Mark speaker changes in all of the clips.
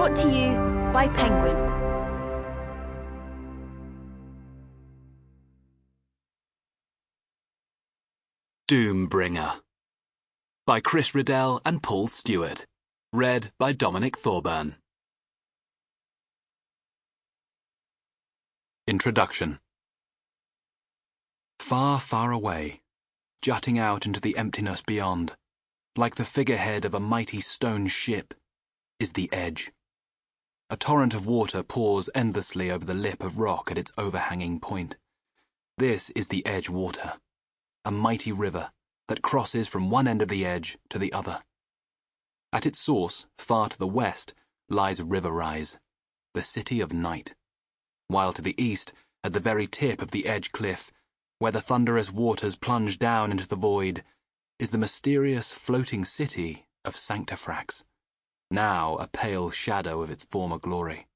Speaker 1: Brought to you by Penguin.
Speaker 2: Doombringer by Chris Riddell and Paul Stewart. Read by Dominic Thorburn. Introduction. Far, far away, jutting out into the emptiness beyond, like the figurehead of a mighty stone ship, is the Edge. A torrent of water pours endlessly over the lip of rock at its overhanging point. This is the Edge water, a mighty river that crosses from one end of the Edge to the other. At its source, far to the west, lies River Rise, the city of night, while to the east, at the very tip of the Edge cliff, where the thunderous waters plunge down into the void, is the mysterious floating city of Sanctifrax, now a pale shadow of its former glory.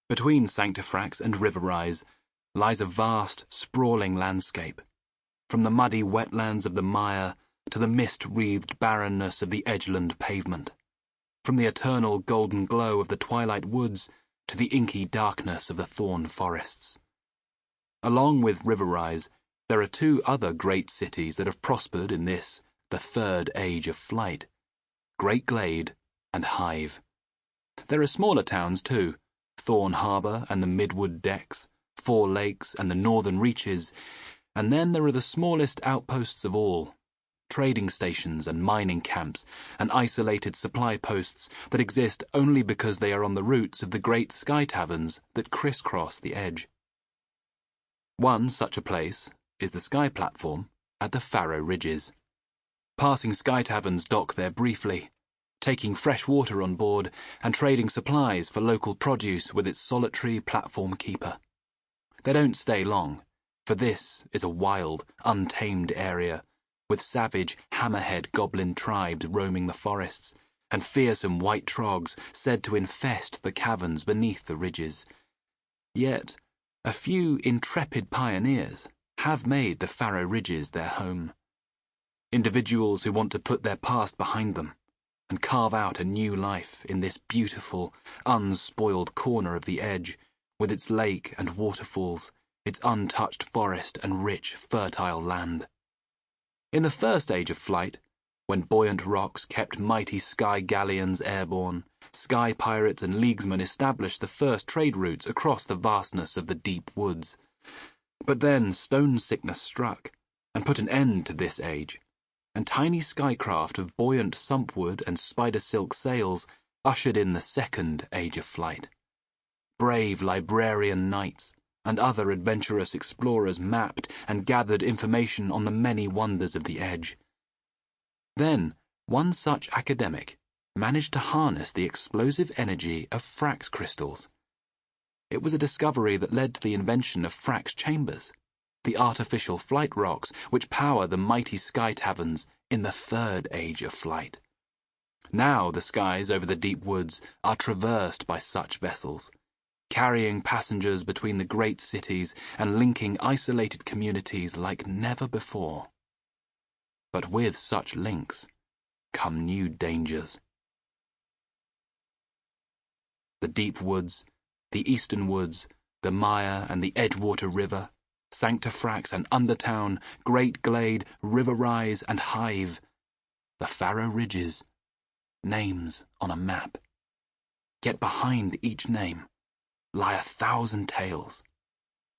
Speaker 2: Between Sanctifrax and River Rise lies a vast, sprawling landscape, from the muddy wetlands of the mire to the mist-wreathed barrenness of the edgeland pavement, from the eternal golden glow of the twilight woods to the inky darkness of the thorn forests. Along with River Rise, there are two other great cities that have prospered in this, the third age of flight: Great Glade and Hive. There are smaller towns too: Thorn Harbour and the Midwood Decks, Four Lakes and the Northern Reaches, and then there are the smallest outposts of all, trading stations and mining camps and isolated supply posts that exist only because they are on the routes of the great sky taverns that crisscross the Edge. One such a place is the sky platform at the Farrow Ridges. Passing sky taverns dock there briefly, taking fresh water on board and trading supplies for local produce with its solitary platform keeper. They don't stay long, for this is a wild, untamed area, with savage, hammerhead goblin tribes roaming the forests, and fearsome white trogs said to infest the caverns beneath the ridges. Yet, a few intrepid pioneers have made the Farrow Ridges their home. Individuals who want to put their past behind them and carve out a new life in this beautiful, unspoiled corner of the Edge, with its lake and waterfalls, its untouched forest and rich, fertile land. In the first age of flight, when buoyant rocks kept mighty sky galleons airborne, sky pirates and leaguesmen established the first trade routes across the vastness of the deep woods. But then stone sickness struck and put an end to this age, and tiny skycraft of buoyant sumpwood and spider silk sails ushered in the second age of flight. Brave librarian knights and other adventurous explorers mapped and gathered information on the many wonders of the Edge. Then, one such academic managed to harness the explosive energy of Frax crystals. It was a discovery that led to the invention of Frax chambers, the artificial flight rocks which power the mighty sky taverns in the third age of flight. Now the skies over the deep woods are traversed by such vessels, carrying passengers between the great cities and linking isolated communities like never before. But with such links come new dangers. The deep woods, the eastern woods, the mire and the Edgewater River, Sanctifrax and Undertown, Great Glade, River Rise and Hive, the Farrow Ridges, names on a map. Yet behind each name lie 1,000 tales.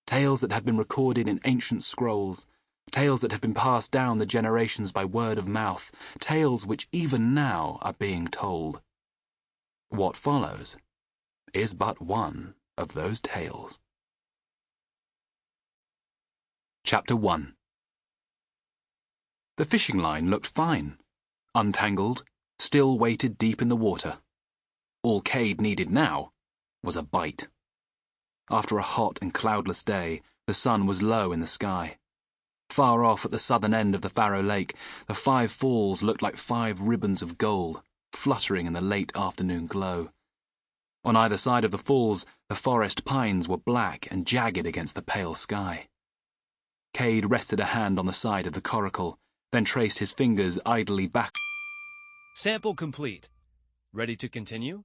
Speaker 2: Tales that have been recorded in ancient scrolls, tales that have been passed down the generations by word of mouth, tales which even now are being told. What follows is but one of those tales. Chapter 1. The fishing line looked fine, untangled, still weighted deep in the water. All Cade needed now was a bite. After a hot and cloudless day, the sun was low in the sky. Far off at the southern end of the Farrow Lake, the 5 falls looked like 5 ribbons of gold, fluttering in the late afternoon glow. On either side of the falls, the forest pines were black and jagged against the pale sky. Cade rested a hand on the side of the coracle, then traced his fingers idly back.
Speaker 3: Sample complete. Ready to continue?